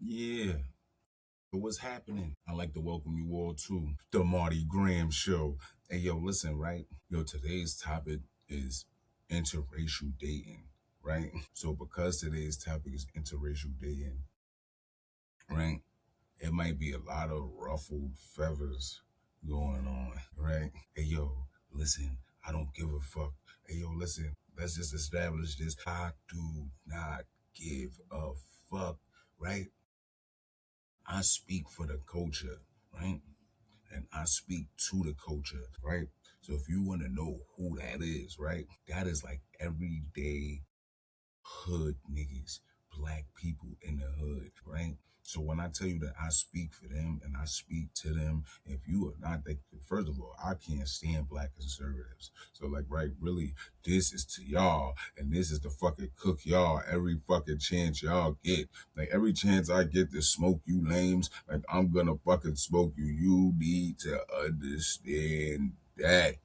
Yeah. So what's happening? I'd like to welcome you all to the Marty Gramz Show. Hey, yo, listen, right? Yo, today's topic is interracial dating, right? So because today's topic is interracial dating, right? It might be a lot of ruffled feathers going on, right? Hey, yo, listen, I don't give a fuck. Hey, yo, listen, let's just establish this. I do not give a fuck, right? I speak for the culture, right? And I speak to the culture, right? So if you want to know who that is, right? That is like everyday hood niggas, black people in the hood, right? So when I tell you that I speak for them and I speak to them, if you are not, like, first of all, I can't stand black conservatives. So like, right, really, this is to y'all, and this is to fucking cook y'all every fucking chance y'all get. Like every chance I get to smoke you lames, like I'm gonna fucking smoke you. You need to understand that.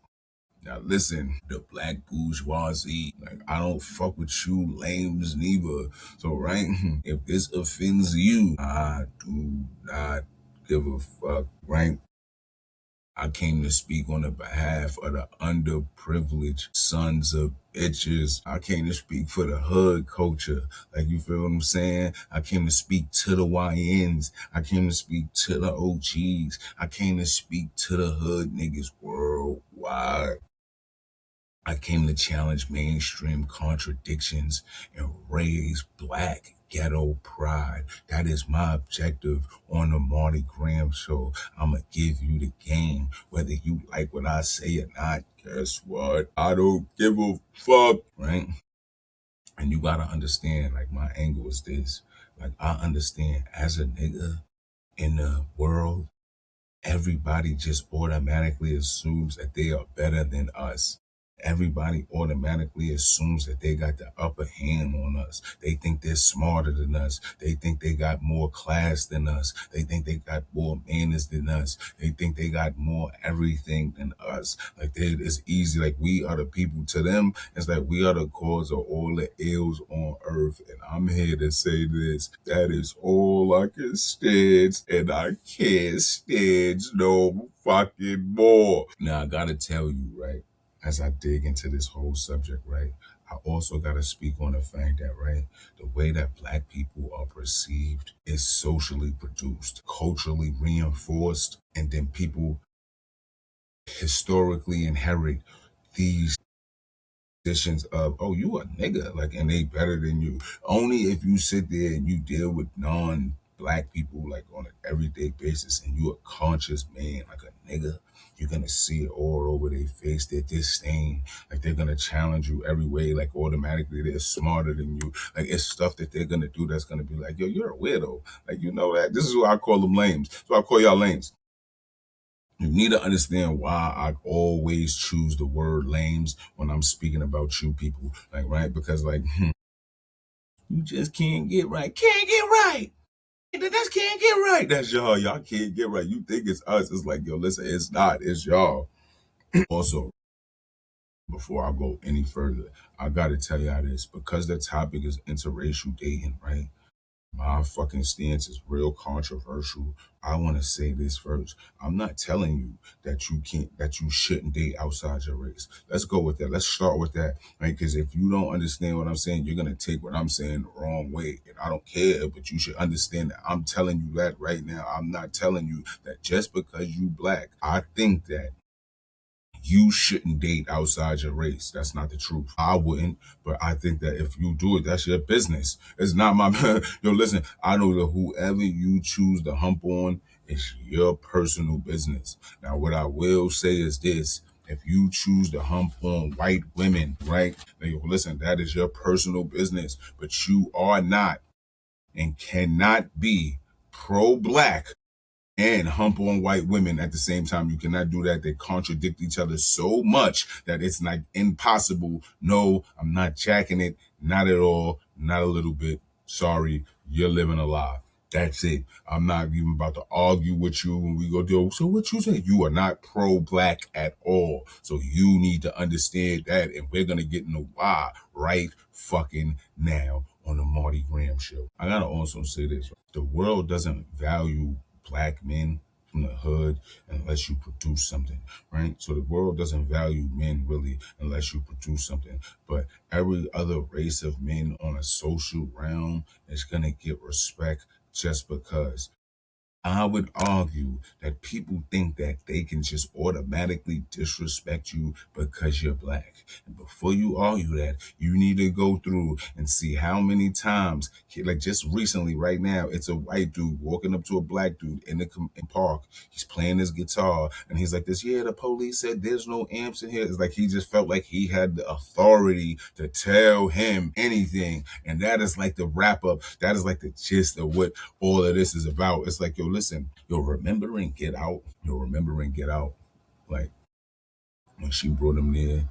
Now listen, the black bourgeoisie, like I don't fuck with you lames neither. So right, if this offends you, I do not give a fuck, right? I came to speak on the behalf of the underprivileged sons of bitches. I came to speak for the hood culture. Like, you feel what I'm saying? I came to speak to the YNs. I came to speak to the OGs. I came to speak to the hood niggas worldwide. I came to challenge mainstream contradictions and raise black ghetto pride. That is my objective on the Marty Gramz Show. I'm going to give you the game. Whether you like what I say or not, guess what? I don't give a fuck, right? And you got to understand, like, my angle is this. Like, I understand as a nigga in the world, everybody just automatically assumes that they are better than us. Everybody automatically assumes that they got the upper hand on us. They think they're smarter than us. They think they got more class than us. They think they got more manners than us. They think they got more everything than us. Like, it's easy. Like, we are the people. To them, it's like we are the cause of all the ills on earth. And I'm here to say this. That is all I can stand. And I can't stand no fucking more. Now, I gotta tell you, right? As I dig into this whole subject, right, I also got to speak on the fact that, right, the way that black people are perceived is socially produced, culturally reinforced, and then people historically inherit these positions of, oh, you a nigga, like, and they better than you. Only if you sit there and you deal with non-black people, like, on an everyday basis, and you a conscious man, like a nigga, you're gonna see it all over their face. They're disdain. Like, they're gonna challenge you every way. Like, automatically they're smarter than you. Like, it's stuff that they're gonna do that's gonna be like, yo, you're a weirdo. Like, you know that. This is what I call them lames. So I call y'all lames. You need to understand why I always choose the word lames when I'm speaking about you people. Like, right? Because, like, you just can't get right. Can't get right. That's can't get right. That's y'all. Y'all can't get right. You think it's us. It's like, yo, listen, it's not. It's y'all. Also, before I go any further, I got to tell y'all this. Because the topic is interracial dating, right? My fucking stance is real controversial. I want to say this first. I'm not telling you that you shouldn't date outside your race. Let's go with that. Let's start with that, right? Because if you don't understand what I'm saying, you're gonna take what I'm saying the wrong way, and I don't care. But you should understand that I'm telling you that right now. I'm not telling you that just because you black, I think that you shouldn't date outside your race. That's not the truth. I wouldn't, but I think that if you do it, that's your business. It's not my, yo, listen, I know that whoever you choose to hump on is your personal business. Now, what I will say is this. If you choose to hump on white women, right? Yo, listen, that is your personal business, but you are not and cannot be pro-black and hump on white women at the same time. You cannot do that. They contradict each other so much that it's like impossible. No, I'm not jacking it. Not at all. Not a little bit. Sorry, you're living a lie. That's it. I'm not even about to argue with you when we go do. So what you say? You are not pro-black at all. So you need to understand that, and we're gonna get into why right fucking now. on the Marty Gramz Show. I gotta also say this: the world doesn't value black men from the hood unless you produce something, right? So the world doesn't value men really unless you produce something. But every other race of men on a social realm is gonna get respect just because. I would argue that people think that they can just automatically disrespect you because you're black. And before you argue that, you need to go through and see how many times, like just recently, right now, it's a white dude walking up to a black dude in the park. He's playing his guitar and he's like this, yeah, the police said there's no amps in here. It's like he just felt like he had the authority to tell him anything. And that is like the wrap up. That is like the gist of what all of this is about. It's like, yo, listen, yo, remember and get out. Yo, remember and get out. Like when she brought him there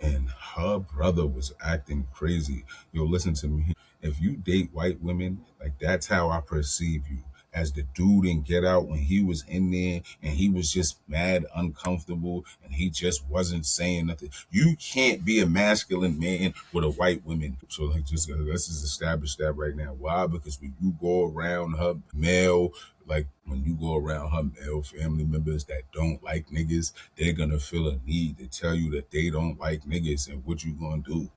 and her brother was acting crazy. Yo, listen to me. If you date white women, like that's how I perceive you. As the dude in Get Out, when he was in there and he was just mad uncomfortable and he just wasn't saying nothing. You can't be a masculine man with a white woman. So like just let's just establish that right now. Why? Because when you go around her male, like when you go around her male family members that don't like niggas, they're gonna feel a need to tell you that they don't like niggas. And what you gonna do?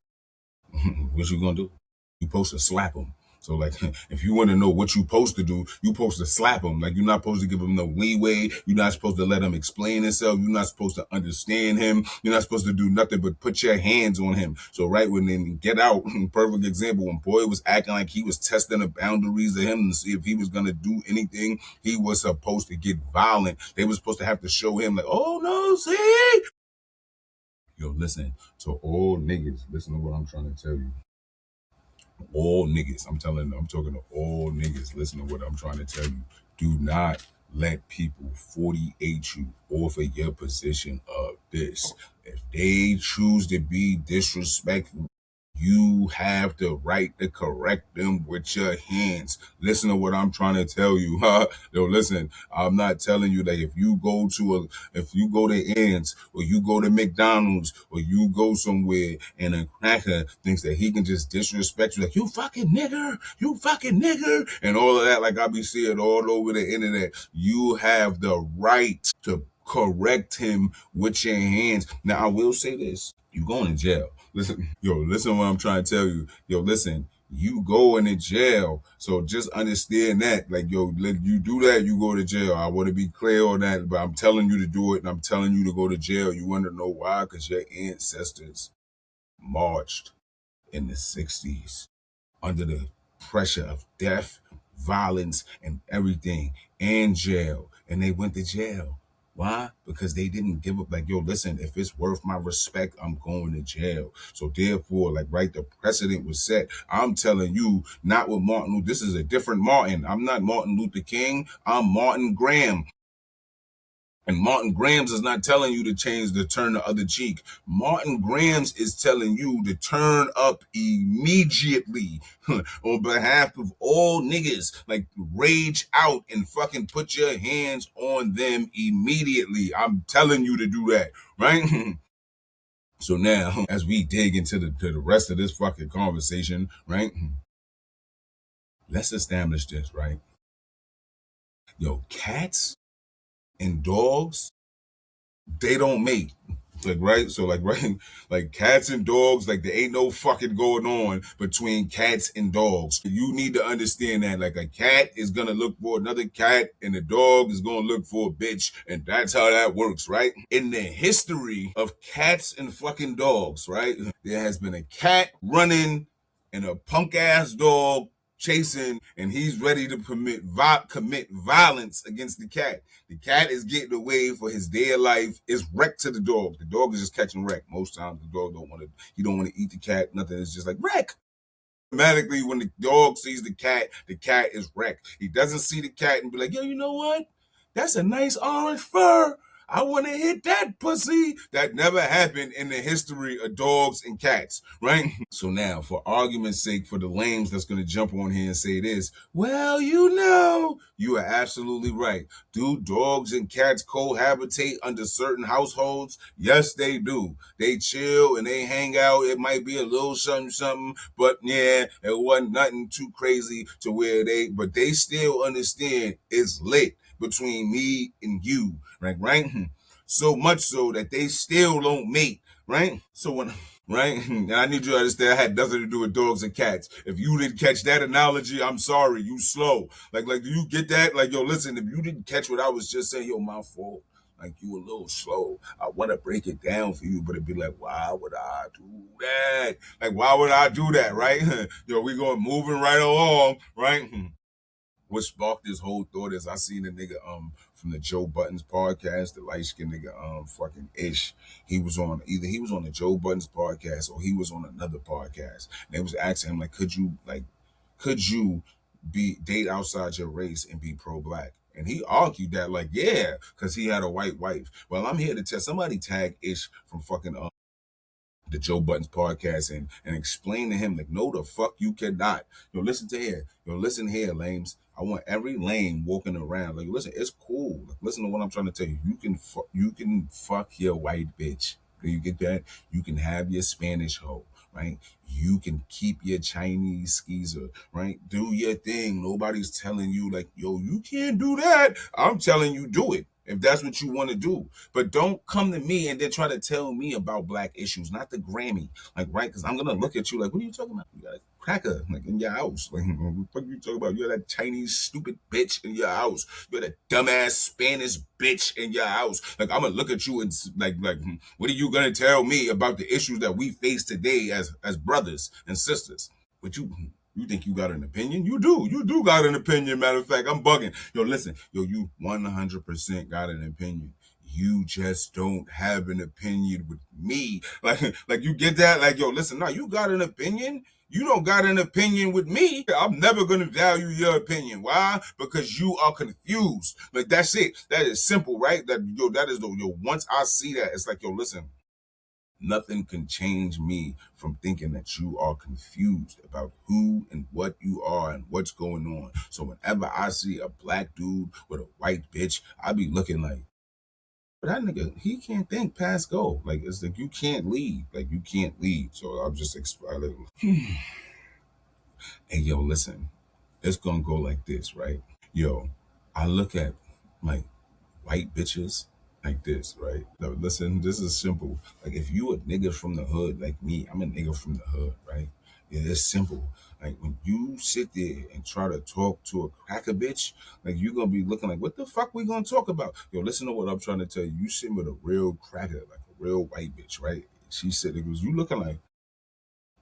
What you gonna do? You supposed to slap them. So like, if you want to know what you supposed to do, you supposed to slap them. Like you're not supposed to give him no leeway. You're not supposed to let him explain himself. You're not supposed to understand him. You're not supposed to do nothing but put your hands on him. So right when they Get Out, perfect example, when boy was acting like he was testing the boundaries of him to see if he was gonna do anything, he was supposed to get violent. They were supposed to have to show him like, oh no, see. Yo, listen to all niggas. Listen to what I'm trying to tell you. All niggas. I'm talking to all niggas. Listen to what I'm trying to tell you. Do not let people 48 you off of your position of this. If they choose to be disrespectful, you have the right to correct them with your hands. Listen to what I'm trying to tell you. Huh? Yo, listen, I'm not telling you that if you go to Ann's or you go to McDonald's or you go somewhere and a cracker thinks that he can just disrespect you like, you fucking nigger, and all of that, like I be seeing all over the internet. You have the right to correct him with your hands. Now, I will say this. You going to jail. Listen what I'm trying to tell you. Yo, listen, you going to jail. So just understand that. Like, yo, let you do that, you go to jail. I want to be clear on that, but I'm telling you to do it and I'm telling you to go to jail. You want to know why? Because your ancestors marched in the 60s under the pressure of death, violence, and everything, and jail. And they went to jail. Why? Because they didn't give up. Like, yo, listen, if it's worth my respect, I'm going to jail. So therefore, like, right, the precedent was set. I'm telling you, not with Martin Luther. This is a different Martin. I'm not Martin Luther King. I'm Martin Graham. And Martin Gramz is not telling you to change the turn the other cheek. Martin Gramz is telling you to turn up immediately on behalf of all niggas. Like rage out and fucking put your hands on them immediately. I'm telling you to do that, right? So now, as we dig into the rest of this fucking conversation, right? Let's establish this, right? Yo, cats and dogs, they don't mate. Like, right? So, like, right? Like, cats and dogs, like, there ain't no fucking going on between cats and dogs. You need to understand that, like, a cat is gonna look for another cat, and a dog is gonna look for a bitch, and that's how that works, right? In the history of cats and fucking dogs, right? There has been a cat running and a punk ass dog chasing, and he's ready to commit violence against the cat. The cat is getting away for his dear life. It's wreck to the dog. The dog is just catching wreck. Most times the dog he don't want to eat the cat. Nothing. It's just like wreck. Automatically, when the dog sees the cat is wrecked. He doesn't see the cat and be like, yo, you know what? That's a nice orange fur. I want to hit that pussy. That never happened in the history of dogs and cats, right? So now, for argument's sake, for the lames that's going to jump on here and say this, well, you are absolutely right. Do dogs and cats cohabitate under certain households? Yes, they do. They chill and they hang out. It might be a little something, something, but yeah, it wasn't nothing too crazy to where but they still understand it's lit between me and you, right? So much so that they still don't mate, right? So when right? And I need you to understand I had nothing to do with dogs and cats. If you didn't catch that analogy, I'm sorry, you slow. Like, do you get that? Like, yo, listen, if you didn't catch what I was just saying, yo, my fault. Like, you a little slow. I want to break it down for you, but it'd be like, why would I do that? Like, why would I do that, right? Yo, we going moving right along, right? What sparked this whole thought is I seen a nigga from the Joe Buttons podcast, the light skinned nigga fucking Ish. He was on the Joe Buttons podcast or he was on another podcast. And they was asking him could you be date outside your race and be pro black? And he argued that like, yeah, because he had a white wife. Well, I'm here to tell somebody tag Ish from fucking the Joe Buttons podcast and explain to him like, no, the fuck you cannot. Yo, listen to here. Yo, listen here, lames. I want every lame walking around. Like, listen, it's cool. Like, listen to what I'm trying to tell you. You can fuck your white bitch. Do you get that? You can have your Spanish hoe, right? You can keep your Chinese skeezer, right? Do your thing. Nobody's telling you like, yo, you can't do that. I'm telling you, do it if that's what you want to do. But don't come to me and then try to tell me about black issues, not the Grammy. Like, right? Because I'm going to look at you like, what are you talking about? You got a cracker like in your house. Like, what the fuck are you talking about? You got that Chinese stupid bitch in your house. You got that dumbass Spanish bitch in your house. Like, I'm going to look at you and like, what are you going to tell me about the issues that we face today as brothers and sisters? But you think you got an opinion? You do. You do got an opinion. Matter of fact, I'm bugging. Yo, listen. Yo, you 100% got an opinion. You just don't have an opinion with me. Like you get that? Like, yo, listen, now you got an opinion. You don't got an opinion with me. I'm never going to value your opinion. Why? Because you are confused. Like, that's it. That is simple, right? Once I see that, it's like, yo, listen. Nothing can change me from thinking that you are confused about who and what you are and what's going on. So whenever I see a black dude with a white bitch, I be looking like, but that nigga, he can't think past go. Like, it's like, you can't lead. Like, you can't lead. So I'm just explaining. Hey, yo, listen, it's going to go like this, right? Yo, I look at like white bitches like this, right? Now, listen, this is simple. Like, if you a nigga from the hood like me, I'm a nigga from the hood, right? Yeah, it's simple. Like, when you sit there and try to talk to a cracker bitch, like, you gonna be looking like, what the fuck we gonna talk about? Yo, listen to what I'm trying to tell you. You sitting with a real cracker, like a real white bitch, right? She said it was you looking like,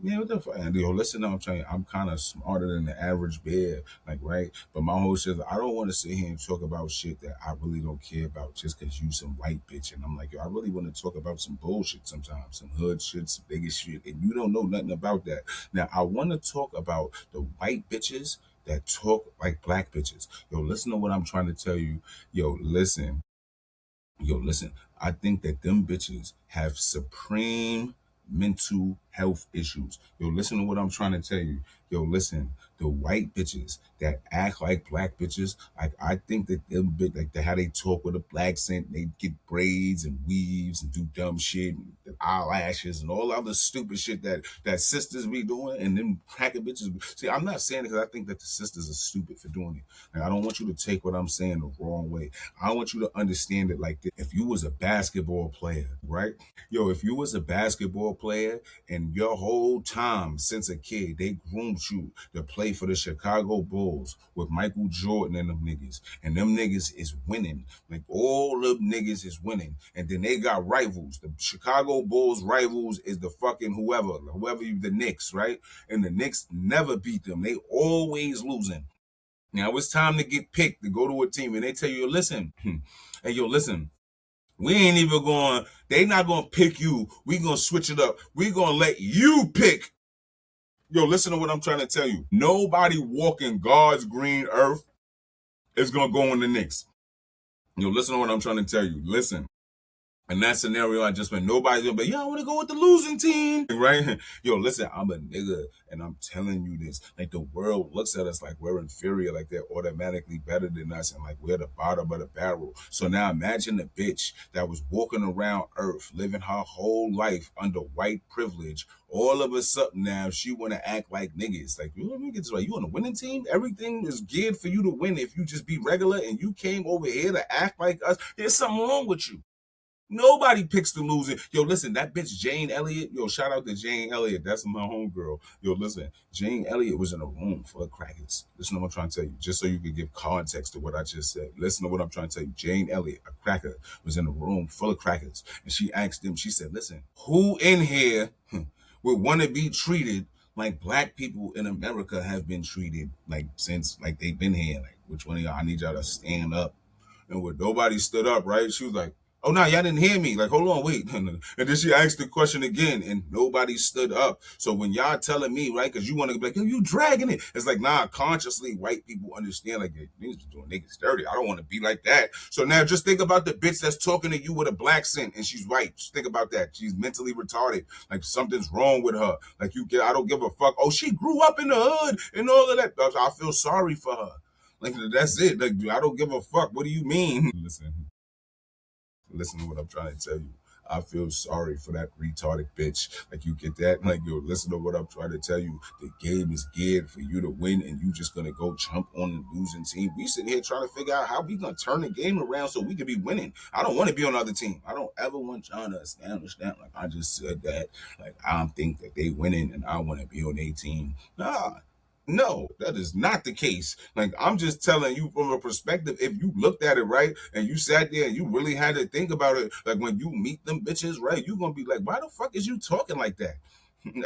yeah, what the fuck? And yo, listen, I'm telling you, I'm kind of smarter than the average bear, like, right? But my whole shit, I don't want to sit here and talk about shit that I really don't care about just because you some white bitch. And I'm like, yo, I really want to talk about some bullshit sometimes, some hood shit, some biggest shit, and you don't know nothing about that. Now, I want to talk about the white bitches that talk like black bitches. Yo, listen to what I'm trying to tell you. Yo, listen. Yo, listen, I think that them bitches have supreme mental health issues. Yo, listen to what I'm trying to tell you. Yo, listen, the white bitches that act like black bitches, I think that them like how they talk with a black scent, they get braids and weaves and do dumb shit and the eyelashes and all other stupid shit that sisters be doing and them cracker bitches. See, I'm not saying it because I think that the sisters are stupid for doing it. And I don't want you to take what I'm saying the wrong way. I want you to understand it like this. If you was a basketball player, right? Yo, if you was a basketball player and your whole time since a kid, they groomed you to play for the Chicago Bulls with Michael Jordan and them niggas. And them niggas is winning. Like, all them niggas is winning. And then they got rivals. The Chicago Bulls rivals is the fucking whoever the Knicks, right? And the Knicks never beat them. They always losing. Now it's time to get picked to go to a team, and they tell you, listen, hey, yo, listen, we ain't even going, they not going to pick you. We going to switch it up. We going to let you pick. Yo, listen to what I'm trying to tell you. Nobody walking God's green earth is going to go in the Knicks. Yo, listen to what I'm trying to tell you. Listen. In that scenario, I just went, nobody's gonna be, yeah, I wanna go with the losing team. Right? Yo, listen, I'm a nigga and I'm telling you this. Like the world looks at us like we're inferior, like they're automatically better than us, and like we're the bottom of the barrel. So now imagine the bitch that was walking around Earth, living her whole life under white privilege. All of a sudden now she wanna act like niggas. Like, let me get this right. You on a winning team? Everything is geared for you to win if you just be regular and you came over here to act like us. There's something wrong with you. Nobody picks the loser. Yo, listen, that bitch Jane Elliott. Yo, shout out to Jane Elliott. That's my homegirl. Yo, listen, Jane Elliott was in a room full of crackers. Listen to what I'm trying to tell you, just so you can give context to what I just said. Listen to what I'm trying to tell you. Jane Elliott, a cracker, was in a room full of crackers, and she asked them. She said, "Listen, who in here would want to be treated like black people in America have been treated, like since like they've been here? Like, which one of y'all? I need y'all to stand up." And when nobody stood up, right? She was like, "Oh no, y'all didn't hear me." Like, hold on, wait. And then she asked the question again, and nobody stood up. So when y'all telling me, right, because you want to be like, "Yo, you dragging it," it's like, nah, consciously, white people understand, like, niggas be doing niggas dirty. I don't want to be like that. So now just think about the bitch that's talking to you with a black scent, and she's white. Just think about that. She's mentally retarded. Like something's wrong with her. Like I don't give a fuck. Oh, she grew up in the hood and all of that. I feel sorry for her. Like that's it. Like I don't give a fuck. What do you mean? Listen to what I'm trying to tell you. I feel sorry for that retarded bitch. Like you get that? Like yo, listen to what I'm trying to tell you. The game is geared for you to win, and you just gonna go jump on the losing team. We sitting here trying to figure out how we gonna turn the game around so we can be winning. I don't want to be on another team. I don't ever want y'all to establish that. Like I just said that. Like I think that they winning, and I want to be on a team. Nah, no, that is not the case. Like I'm just telling you from a perspective, if you looked at it right and you sat there and you really had to think about it, like when you meet them bitches, right, you gonna be like, why the fuck is you talking like that?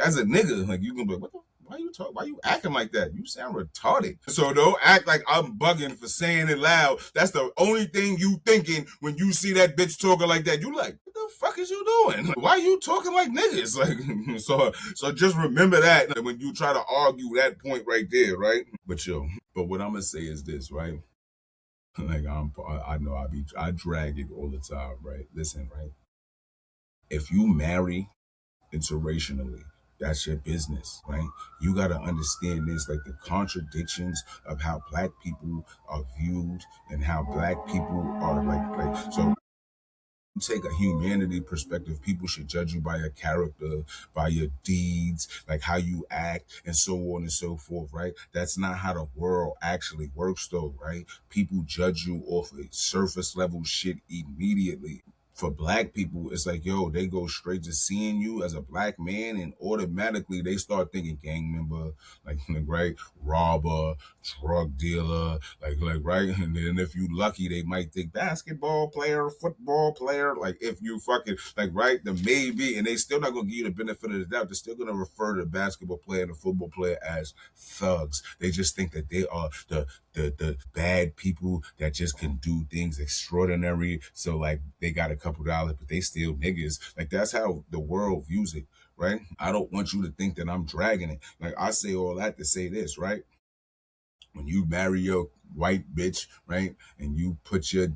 As a nigga, like you gonna be like, what the why you talk? Why you acting like that? You sound retarded. So don't act like I'm bugging for saying it loud. That's the only thing you thinking when you see that bitch talking like that. You like, what the fuck is you doing? Why you talking like niggas? Like, so just remember that when you try to argue that point right there, right? But yo, but what I'm gonna say is this, right? Like I know I drag it all the time, right? Listen, right? If you marry interracially. That's your business, right? You got to understand this, like the contradictions of how black people are viewed and how black people are like. So take a humanity perspective, people should judge you by your character, by your deeds, like how you act, and so on and so forth, right? That's not how the world actually works, though, right? People judge you off of surface level shit immediately. For black people, it's like, yo, they go straight to seeing you as a black man and automatically they start thinking gang member, like, right, robber, drug dealer, like, right? And then if you lucky, they might think basketball player, football player, like if you fucking, like, right, the maybe, and they still not gonna give you the benefit of the doubt. They're still gonna refer to the basketball player and the football player as thugs. They just think that they are the bad people that just can do things extraordinary. So like they got a couple dollars, but they still niggas. Like that's how the world views it, right? I don't want you to think that I'm dragging it. Like I say all that to say this, right? When you marry your white bitch, right, and you put your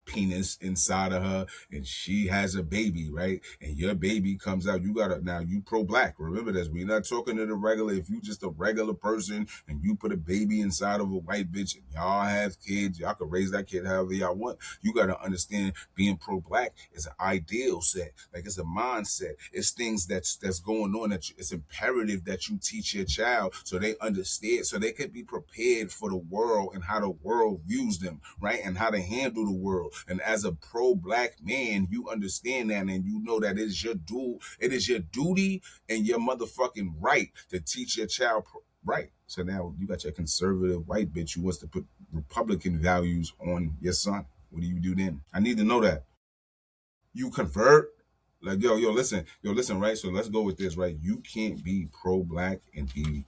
penis inside of her and she has a baby, right? And your baby comes out, you gotta now you pro-black. Remember this. We're not talking to the regular, if you just a regular person and you put a baby inside of a white bitch and y'all have kids, y'all can raise that kid however y'all want. You gotta understand being pro-black is an ideal set. Like it's a mindset. It's things that's going on that it's imperative that you teach your child so they understand, so they could be prepared for the world and how the world views them, right? And how to handle the world. And as a pro-black man, you understand that and you know that it is your duty and your motherfucking right to teach your child right. So now you got your conservative white bitch who wants to put Republican values on your son. What do you do then? I need to know that. You convert? Like, yo, listen, right? So let's go with this, right? You can't be pro-black and be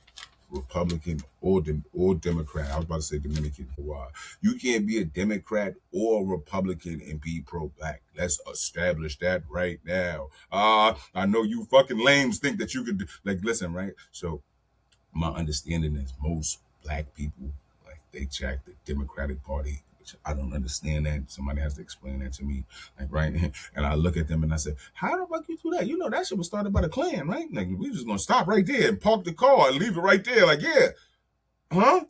Republican or Democrat. I was about to say Dominican. Why? You can't be a Democrat or a Republican and be pro-black. Let's establish that right now. I know you fucking lames think that you could like listen, right? So my understanding is most black people, like they jack the Democratic Party I don't understand that. Somebody has to explain that to me. Like, right? And I look at them and I say, how the fuck you do that? You know, that shit was started by the Klan, right? Like, we just gonna stop right there and park the car and leave it right there. Like, yeah, huh?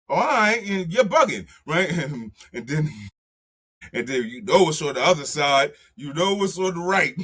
All right, and you're bugging, right? And then you know what's on the other side, you know what's on the right.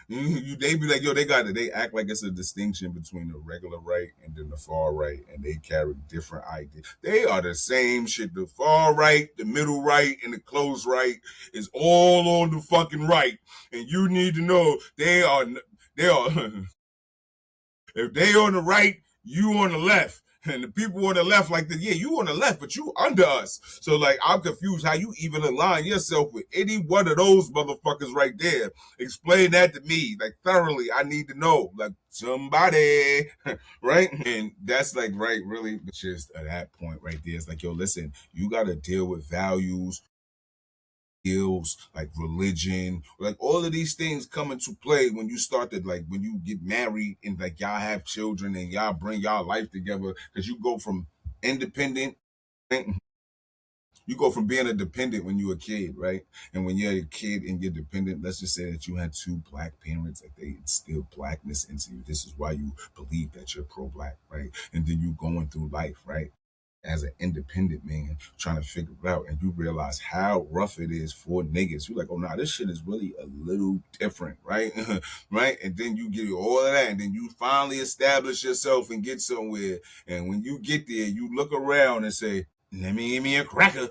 They be like, yo, they act like it's a distinction between the regular right and then the far right, and they carry different ideas. They are the same shit. The far right, the middle right, and the close right is all on the fucking right. And you need to know they are if they on the right, you on the left. And the people on the left, like the yeah, you on the left, but you under us. So like I'm confused how you even align yourself with any one of those motherfuckers right there. Explain that to me, like thoroughly. I need to know, like somebody, right? And that's like right, really, just at that point right there. It's like, yo, listen, you gotta deal with values, skills, like religion, like all of these things come into play when you start to like when you get married and like y'all have children and y'all bring y'all life together because you go from independent. You go from being a dependent when you're a kid, right? And when you're a kid and you're dependent, let's just say that you had two black parents, like they instill blackness into you. This is why you believe that you're pro-black, right? And then you going through life, right? As an independent man trying to figure it out, and you realize how rough it is for niggas. You're like, oh nah, this shit is really a little different, right? Right? And then you get all of that, and then you finally establish yourself and get somewhere. And when you get there, you look around and say, let me give me a cracker.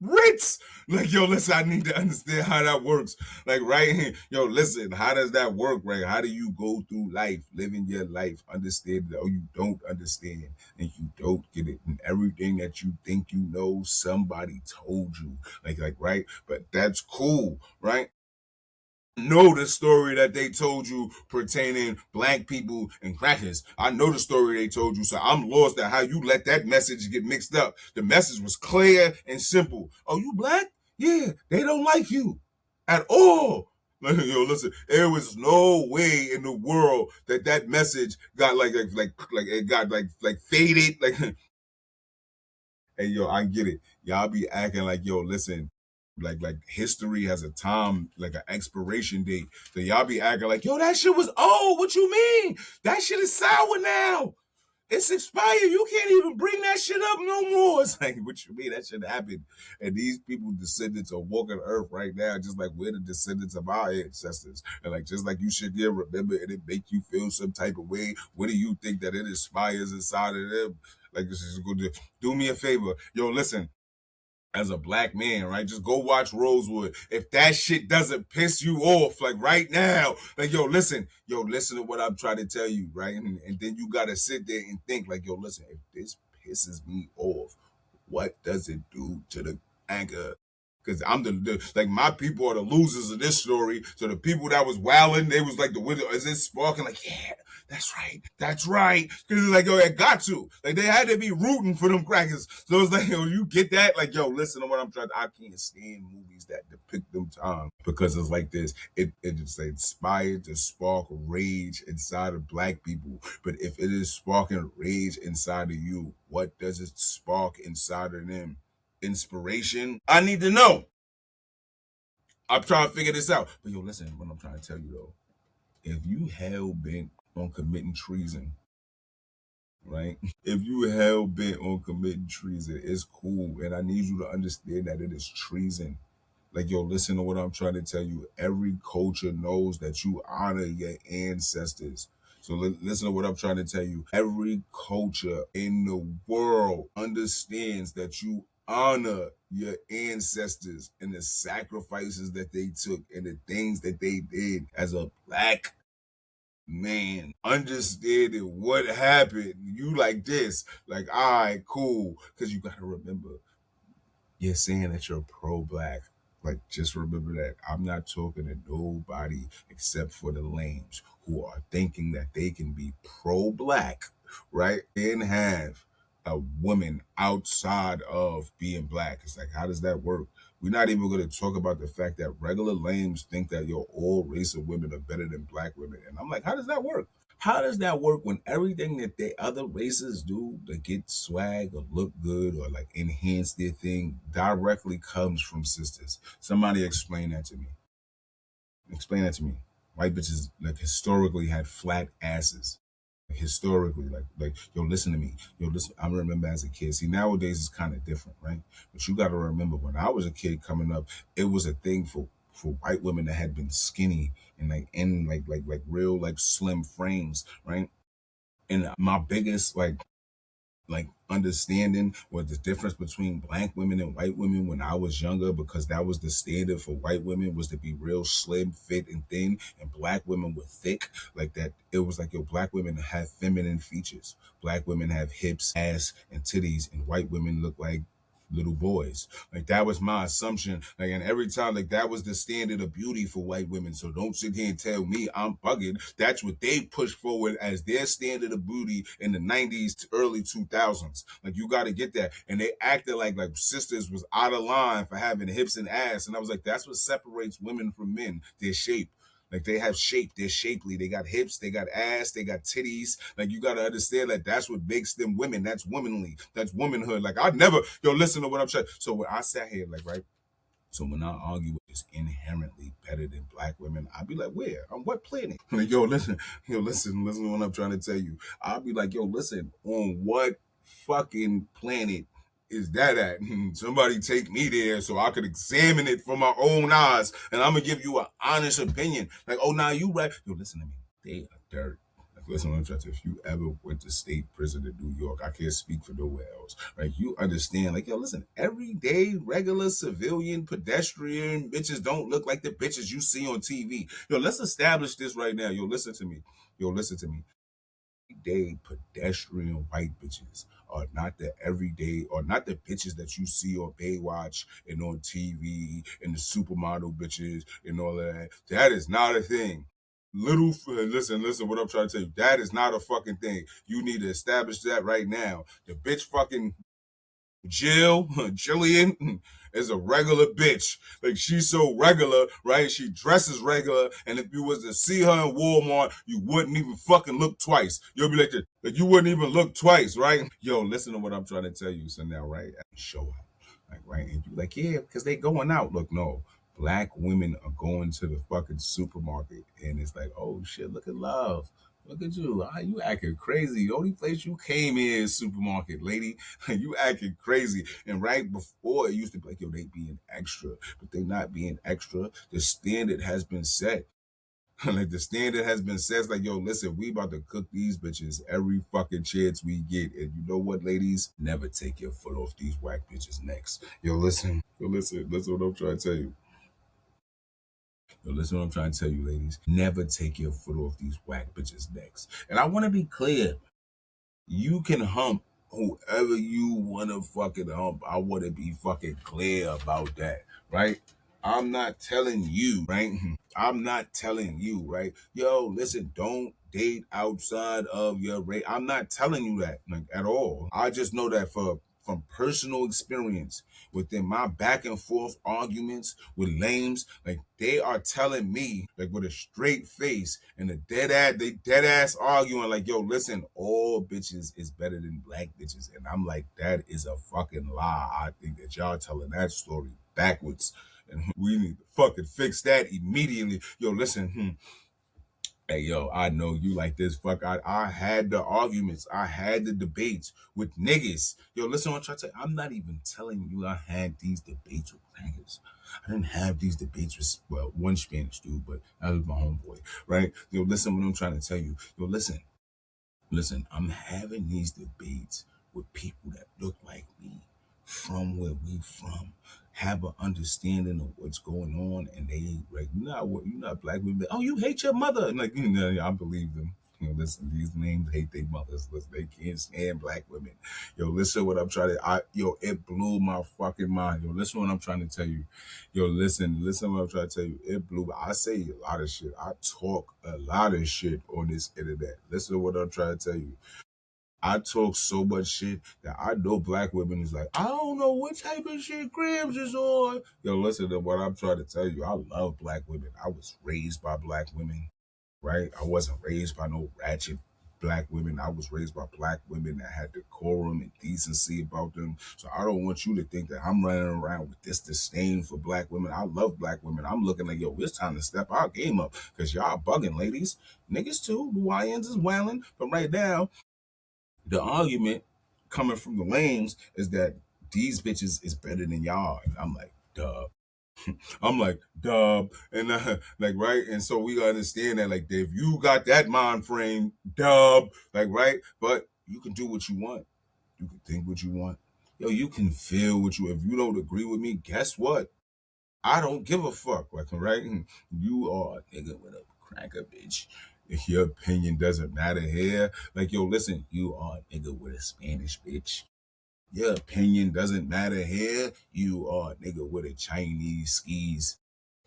Ritz. Like, yo, listen, I need to understand how that works. Like, right? Yo, listen, how does that work, right? How do you go through life, living your life, understand that, or you don't understand, and you don't get it, and everything that you think you know, somebody told you. Like, right? But that's cool, right? Know the story that they told you pertaining black people and crackers. I know the story they told you, so I'm lost at how you let that message get mixed up. The message was clear and simple. Oh, you black? Yeah, they don't like you at all. Yo, listen, there was no way in the world that that message got like it got like faded. Like, hey, yo, I get it. Y'all be acting like, yo, listen, like history has a time, like an expiration date. So y'all be acting like, yo, that shit was old. What you mean? That shit is sour now. It's expired. You can't even bring that shit up no more. It's like, what you mean? That shit happened. And these people descendants are walking earth right now, just like we're the descendants of our ancestors. And like, just like you should there remember and it make you feel some type of way. What do you think that it inspires inside of them? Like, this is going to do me a favor. Yo, listen, as a black man, right? Just go watch Rosewood. If that shit doesn't piss you off, like right now, like yo, listen to what I'm trying to tell you, right? And then you gotta sit there and think, like, yo, listen, if this pisses me off, what does it do to the anger? Because I'm like my people are the losers of this story. So the people that was wilding, they was like the window, is it sparking? Like, yeah, that's right. That's right. Because it's like, yo, it got to. Like, they had to be rooting for them crackers. So it's like, yo, you get that? Like, yo, listen to what I'm trying to, I can't stand movies that depict them times because it's like this. It just inspired to spark rage inside of black people. But if it is sparking rage inside of you, what does it spark inside of them? Inspiration? I need to know. I'm trying to figure this out. But yo, listen, what I'm trying to tell you though, if you hell bent on committing treason, right? If you hell bent on committing treason, it's cool. And I need you to understand that it is treason. Like, yo, listen to what I'm trying to tell you. Every culture knows that you honor your ancestors. So listen to what I'm trying to tell you. Every culture in the world understands that you honor your ancestors and the sacrifices that they took and the things that they did as a black man. Understanding what happened. You like this. Like, all right, cool. Because you got to remember, you're saying that you're pro-black. Like, just remember that I'm not talking to nobody except for the lames who are thinking that they can be pro-black, right? And have a woman outside of being black. It's like, how does that work? We're not even going to talk about the fact that regular lames think that all race of women are better than black women. And I'm like, how does that work? How does that work when everything that the other races do to get swag or look good or like enhance their thing directly comes from sisters? Somebody explain that to me. Explain that to me. White bitches like historically had flat asses. Like, historically, like yo, listen to me. Yo, listen. I remember as a kid. See, nowadays it's kind of different, right? But you got to remember when I was a kid coming up, it was a thing for white women that had been skinny and like in like real like slim frames, right? And my biggest like understanding what the difference between black women and white women when I was younger, because that was the standard for white women, was to be real slim, fit, and thin, and black women were thick. Like that, it was like, yo, black women have feminine features. Black women have hips, ass, and titties, and white women look like little boys. Like that was my assumption. Like, and every time, like that was the standard of beauty for white women. So don't sit here and tell me I'm bugging. That's what they pushed forward as their standard of beauty in the 90s to early 2000s. Like you got to get that. And they acted like sisters was out of line for having hips and ass. And I was like, that's what separates women from men, their shape. Like they have shape, they're shapely, they got hips, they got ass, they got titties. Like you gotta understand that that's what makes them women. That's womanly, that's womanhood. Like I never, yo, listen to what I'm saying. So when I sat here, like, right. So when I argue with is inherently better than black women, I'd be like, where? On what planet? Like, listen to what I'm trying to tell you. I'll be like, yo, listen, on what fucking planet is that at? Somebody take me there so I could examine it from my own eyes, and I'm gonna give you an honest opinion. Like, oh, now you right. Yo, listen to me. They are dirt. Like, listen, what I'm trying to. If you ever went to state prison in New York, I can't speak for nowhere else. Right? You understand? Like, yo, listen. Everyday, regular, civilian, pedestrian bitches don't look like the bitches you see on TV. Yo, let's establish this right now. Yo, listen to me. Yo, listen to me. Everyday pedestrian white bitches are not the everyday, or not the bitches that you see on Baywatch and on TV and the supermodel bitches and all that. That is not a thing. Listen, what I'm trying to tell you. That is not a fucking thing. You need to establish that right now. The bitch fucking Jillian is a regular bitch. Like she's so regular, right? She dresses regular, and if you was to see her in Walmart, you wouldn't even fucking look twice. You'll be like, like you wouldn't even look twice, right? Yo, listen to what I'm trying to tell you. So now, right, show up, like right, and you like, yeah, because they going out. Look, no. Black women are going to the fucking supermarket, and it's like, oh shit, look at love. Look at you. You acting crazy. The only place you came in is supermarket, lady. You acting crazy. And right before, it used to be like, yo, they being extra. But they not being extra. The standard has been set. Like the standard has been set. It's like, yo, listen, we about to cook these bitches every fucking chance we get. And you know what, ladies? Never take your foot off these whack bitches' necks. Yo, listen. Listen what I'm trying to tell you. Yo, listen what I'm trying to tell you, ladies. Never take your foot off these whack bitches' necks. And I want to be clear. You can hump whoever you want to fucking hump. I want to be fucking clear about that, right? I'm not telling you, right? I'm not telling you, right? Yo, listen, don't date outside of your rate. I'm not telling you that, like, at all. I just know that from personal experience within my back and forth arguments with lames, like they are telling me, like with a straight face and a they dead ass arguing, like, yo, listen, all bitches is better than black bitches. And I'm like, that is a fucking lie. I think that y'all telling that story backwards. And we need to fucking fix that immediately. Yo, listen, hey, yo, I know you like this. Fuck, I had the arguments. I had the debates with niggas. Yo, listen what I'm trying to say. I'm not even telling you I had these debates with niggas. I didn't have these debates with, well, one Spanish dude, but that was my homeboy, right? Yo, listen what I'm trying to tell you. Yo, listen, I'm having these debates with people that look like me, from where we from, have an understanding of what's going on, and they like, you're not black women. Oh, you hate your mother. And like, I believe them. Listen, these names hate their mothers. Listen, they can't stand black women. Yo, listen what I'm trying to, it blew my fucking mind. Yo, listen what I'm trying to tell you. Yo, listen what I'm trying to tell you. It blew, I say a lot of shit. I talk a lot of shit on this internet. Listen to what I'm trying to tell you. I talk so much shit that I know black women is like, I don't know what type of shit Gramz is on. Yo, listen to what I'm trying to tell you. I love black women. I was raised by black women. right? I wasn't raised by no ratchet black women. I was raised by black women that had decorum and decency about them. So I don't want you to think that I'm running around with this disdain for black women. I love black women. I'm looking like, yo, it's time to step our game up because y'all bugging, ladies. Niggas too. The YNs is wailing. But right now, the argument coming from the lames is that these bitches is better than y'all. And I'm like, duh. I'm like, dub, and like, right, and so we gotta understand that, like, if you got that mind frame, dub, like, right, but you can do what you want, you can think what you want, yo, you can feel what you. If you don't agree with me, guess what? I don't give a fuck, like, right? You are a nigga with a cracker, bitch. If your opinion doesn't matter here, like, yo, listen, you are a nigga with a Spanish bitch. Your opinion doesn't matter here. You are a nigga with a Chinese skis.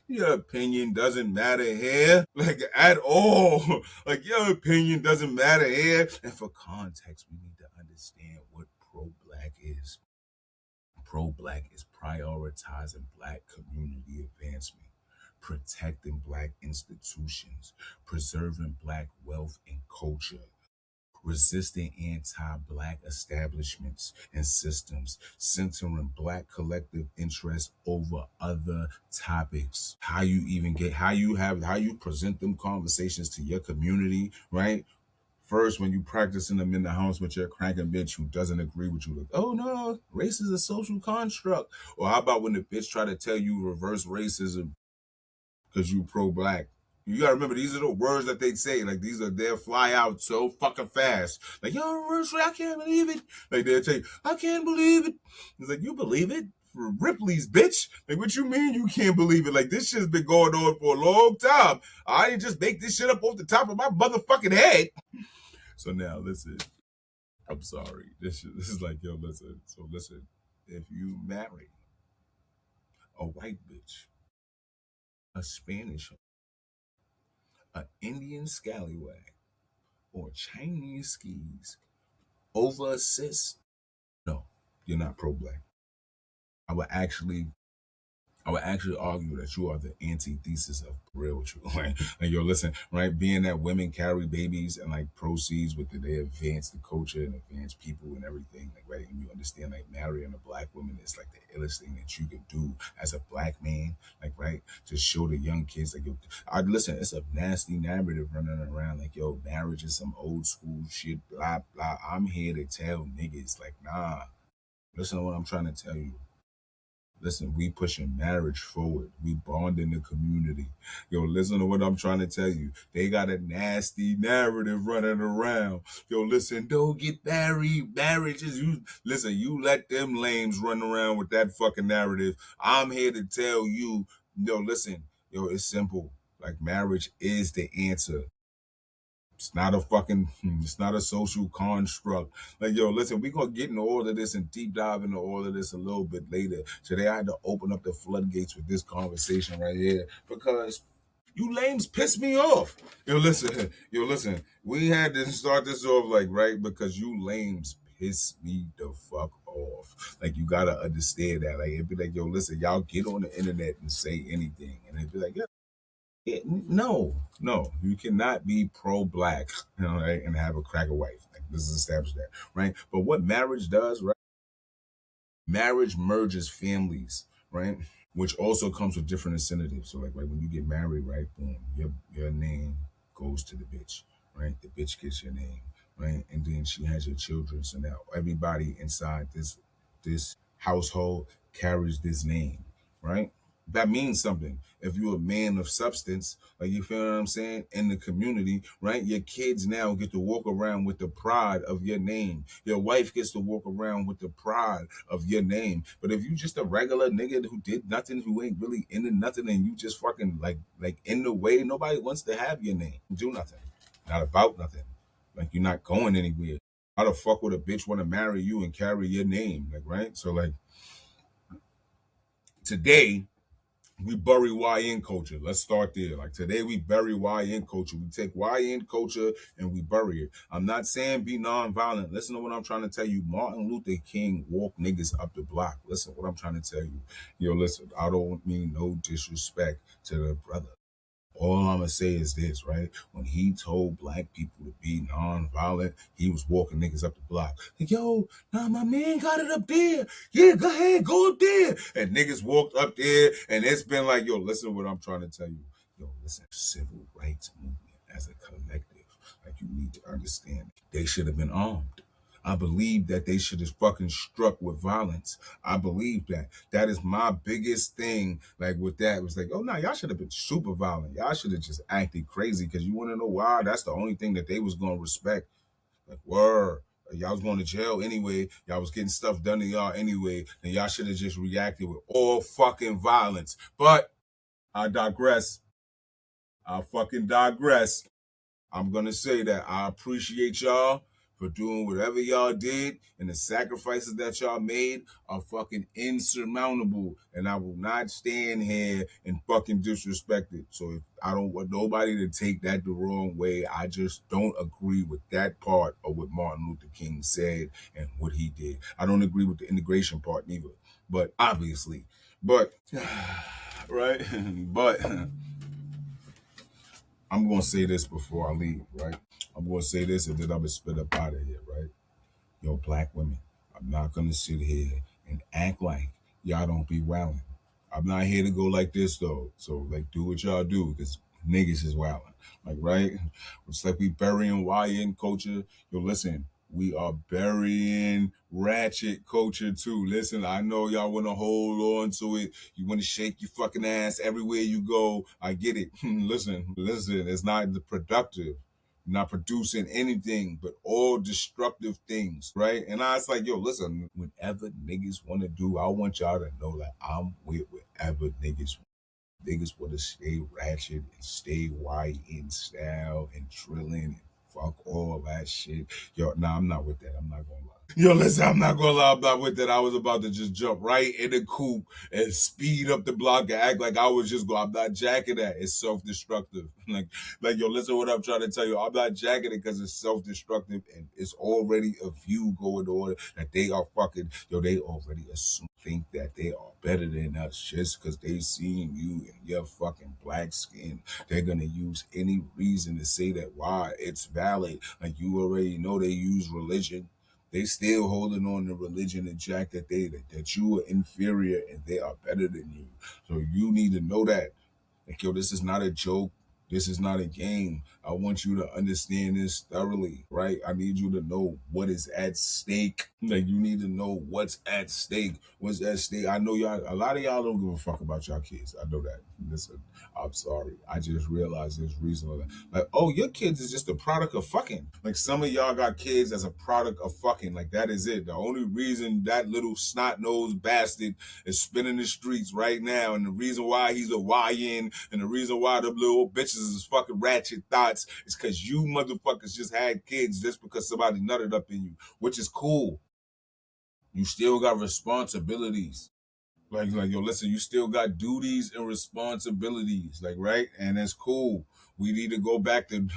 Your opinion doesn't matter here, like at all. Like your opinion doesn't matter here. And for context, we need to understand what pro-black is. Pro-black is prioritizing black community advancement, protecting black institutions, preserving black wealth and culture, resisting anti-black establishments and systems, centering black collective interest over other topics. How you present them conversations to your community, right? First, when you practicing them in the house with your cranking bitch who doesn't agree with you, like, oh no, race is a social construct. Or how about when the bitch try to tell you reverse racism because you pro-black? You gotta remember, these are the words that they say. Like, they'll fly out so fucking fast. Like, yo, I can't believe it. Like, they'll tell you, I can't believe it. It's like, you believe it? For Ripley's, bitch. Like, what you mean you can't believe it? Like, this shit's been going on for a long time. I didn't just make this shit up off the top of my motherfucking head. So now, listen. I'm sorry. This is like, yo, listen. So listen, if you marry a white bitch, a Spanish, an Indian scallywag, or Chinese skis over a cis, no, you're not pro-black. I would actually I would actually argue that you are the antithesis of real with you. Like, yo, listen, right? Being that women carry babies and like proceeds with they advance the culture and advance people and everything, like, right? And you understand, like, marrying a black woman is like the illest thing that you can do as a black man, like, right? To show the young kids, like, yo, listen, it's a nasty narrative running around, like, yo, marriage is some old school shit, blah, blah. I'm here to tell niggas, like, nah, listen to what I'm trying to tell you. Listen, we pushing marriage forward. We bonding the community. Yo, listen to what I'm trying to tell you. They got a nasty narrative running around. Yo, listen, don't get married. Marriage is you. Listen, you let them lames run around with that fucking narrative. I'm here to tell you, yo, listen, yo, it's simple. Like, marriage is the answer. It's not a fucking, it's not a social construct. Like, yo, listen, we're going to get into all of this and deep dive into all of this a little bit later. Today, I had to open up the floodgates with this conversation right here because you lames piss me off. Yo, listen, we had to start this off, like, right, because you lames piss me the fuck off. Like, you got to understand that. Like, it'd be like, yo, listen, y'all get on the internet and say anything. And it'd be like, yeah, no, you cannot be pro-black, right, and have a cracker wife. Like, this is established that, right? But what marriage does, right? Marriage merges families, right? Which also comes with different incentives. So, like, right, when you get married, right, boom, your name goes to the bitch, right? The bitch gets your name, right? And then she has your children. So now everybody inside this household carries this name, right? That means something. If you're a man of substance, like, you feel what I'm saying, in the community, right? Your kids now get to walk around with the pride of your name. Your wife gets to walk around with the pride of your name. But if you just a regular nigga who did nothing, who ain't really into nothing, and you just fucking like in the way, nobody wants to have your name. Do nothing. Not about nothing. Like, you're not going anywhere. How the fuck would a bitch want to marry you and carry your name? Like, right? So, like, today we bury YN culture. Let's start there. Like, today we bury YN culture. We take YN culture and we bury it. I'm not saying be nonviolent. Listen to what I'm trying to tell you. Martin Luther King walked niggas up the block. Listen to what I'm trying to tell you. Yo, listen, I don't mean no disrespect to the brother. all I'm gonna say is this, right? When he told black people to be non-violent, he was walking niggas up the block. Like, yo, nah, my man got it up there. Yeah, go ahead, go up there. And niggas walked up there, and it's been like, yo, listen to what I'm trying to tell you. Yo, listen, civil rights movement as a collective, like you need to understand, they should have been armed. I believe that they should have fucking struck with violence. I believe that. That is my biggest thing. Like with that, it was like, oh no, y'all should have been super violent. Y'all should have just acted crazy because you want to know why? That's the only thing that they was gonna respect. Like, word. Y'all was going to jail anyway. Y'all was getting stuff done to y'all anyway. And y'all should have just reacted with all fucking violence. But I digress. I fucking digress. I'm going to say that I appreciate y'all for doing whatever y'all did, and the sacrifices that y'all made are fucking insurmountable, and I will not stand here and fucking disrespect it. So if I don't want nobody to take that the wrong way, I just don't agree with that part of what Martin Luther King said and what he did. I don't agree with the integration part neither, but obviously, but right, but I'm going to say this before I leave, right? I'm going to say this and then I'm going to spit up out of here, right? Yo, black women, I'm not going to sit here and act like y'all don't be wilding. I'm not here to go like this, though. So, like, do what y'all do because niggas is wilding. Like, right? It's like we burying YN culture. Yo, listen, we are burying ratchet culture too. Listen, I know y'all want to hold on to it. You want to shake your fucking ass everywhere you go. I get it. Listen, it's not productive. Not producing anything but all destructive things, right? And I was like, yo, listen, whatever niggas want to do, I want y'all to know that I'm with whatever niggas want to stay ratchet and stay white in style and drilling and fuck all that shit. Yo, nah, I'm not with that. I'm not gonna lie. Yo, listen, I'm not gonna lie, I'm not with that. I was about to just jump right in the coupe and speed up the block and act like I was just going. I'm not jacking that. It's self-destructive. Like, yo, listen to what I'm trying to tell you. I'm not jacking it because it's self-destructive and it's already a view going on that they are fucking, yo, they already think that they are better than us just because they seen you and your fucking black skin. They're gonna use any reason to say that why it's valid. Like you already know they use religion. They still holding on to religion and jack that you are inferior and they are better than you. So you need to know that. Like, yo, this is not a joke. This is not a game. I want you to understand this thoroughly, right? I need you to know what is at stake. Like, you need to know what's at stake. What's at stake. I know y'all, a lot of y'all don't give a fuck about y'all kids. I know that. Listen, I'm sorry. I just realized there's reason. Like, oh, your kids is just a product of fucking. Like, some of y'all got kids as a product of fucking. Like, that is it. The only reason that little snot-nosed bastard is spinning the streets right now, and the reason why he's a YN, and the reason why the little bitches is fucking ratchet thoughts is because you motherfuckers just had kids just because somebody nutted up in you, which is cool. You still got responsibilities. Like, yo, listen, you still got duties and responsibilities, like, right? And that's cool. We need to go back to,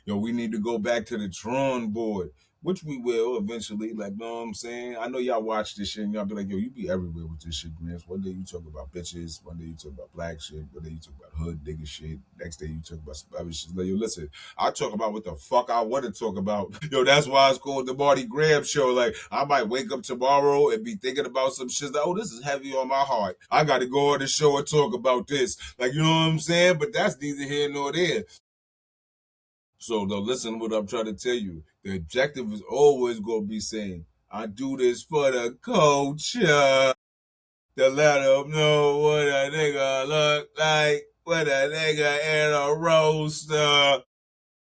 yo, we need to go back to the drawing board, which we will eventually. Like, know what I'm saying? I know y'all watch this shit and y'all be like, yo, you be everywhere with this shit, Gramz. One day you talk about bitches, one day you talk about black shit, one day you talk about hood nigga shit, next day you talk about some other shit. Like, yo, listen, I talk about what the fuck I want to talk about. Yo, that's why it's called the Marty Gramz Show. Like, I might wake up tomorrow and be thinking about some shit like, oh, this is heavy on my heart. I got to go on the show and talk about this. Like, you know what I'm saying? But that's neither here nor there. So now listen to what I'm trying to tell you. The objective is always going to be saying, I do this for the culture. To let them know what a nigga look like. What a nigga in a roaster.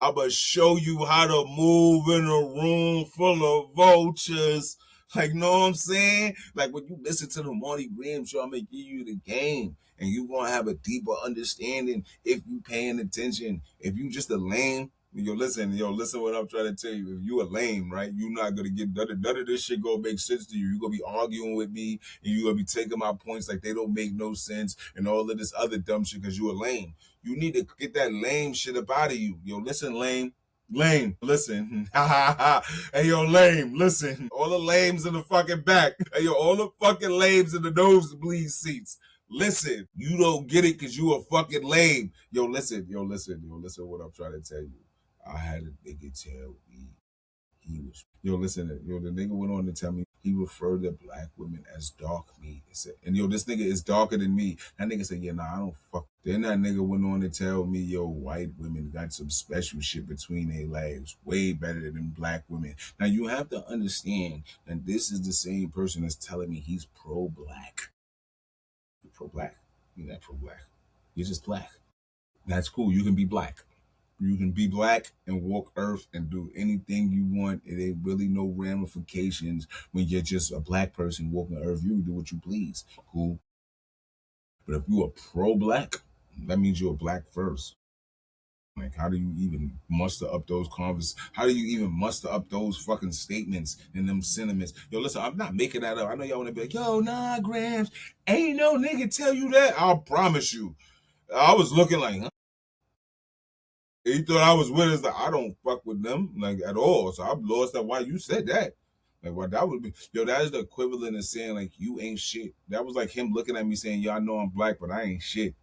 I'ma show you how to move in a room full of vultures. Like, know what I'm saying? Like, when you listen to the Marty Gramz Show, I'm gonna give you the game. And you gonna have a deeper understanding if you paying attention. If you just a lame, listen what I'm trying to tell you. If you a lame, right, you're not gonna get none of this shit gonna make sense to you. You're gonna be arguing with me and you're gonna be taking my points like they don't make no sense and all of this other dumb shit because you a lame. You need to get that lame shit up out of you. Yo, listen, lame. Lame, listen. Hey, yo, lame, listen. All the lames in the fucking back. Hey, yo, all the fucking lames in the nosebleed seats. Listen, you don't get it because you a fucking lame. Yo, listen what I'm trying to tell you. I had a nigga tell me he was, the nigga went on to tell me he referred to black women as dark meat. And this nigga is darker than me. That nigga said, yeah, nah, I don't fuck. Then that nigga went on to tell me, yo, white women got some special shit between their legs, way better than black women. Now you have to understand that this is the same person that's telling me he's pro-black. You're pro-black. You're not pro-black. You're just black. That's cool. You can be black. You can be black and walk earth and do anything you want. It ain't really no ramifications when you're just a black person walking earth. You can do what you please. Cool. But if you are pro-black, that means you're black first. Like, how do you even muster up those How do you even muster up those fucking statements and them sentiments? Yo, listen, I'm not making that up. I know y'all want to be like, yo, nah, Gramz, ain't no nigga tell you that. I'll promise you. I was looking like, huh? He thought I was with us. Like, I don't fuck with them like at all. So I'm lost at why you said that. Like, what that would be, yo, that is the equivalent of saying like you ain't shit. That was like him looking at me saying, yo, I know I'm black, but I ain't shit.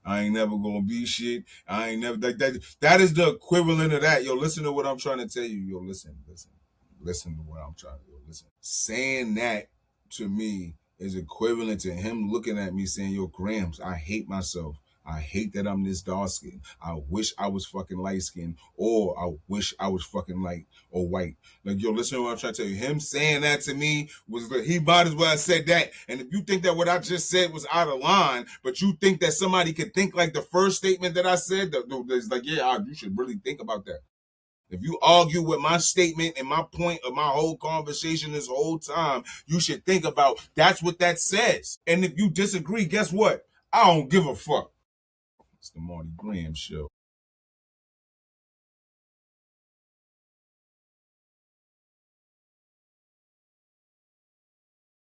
I ain't never gonna be shit. I ain't never like that. That is the equivalent of that. Yo, listen to what I'm trying to tell you. Yo, listen to what I'm trying to. Yo, listen. Saying that to me is equivalent to him looking at me saying, yo, Gramz, I hate myself. I hate that I'm this dark skinned. I wish I was fucking light skinned, or I wish I was fucking light or white. Like, yo, listen to what I'm trying to tell you. Him saying that to me was like, he might as well have said that. And if you think that what I just said was out of line, but you think that somebody could think like the first statement that I said, it's like, yeah, you should really think about that. If you argue with my statement and my point of my whole conversation this whole time, you should think about that's what that says. And if you disagree, guess what? I don't give a fuck. It's the Marty Gramz Show.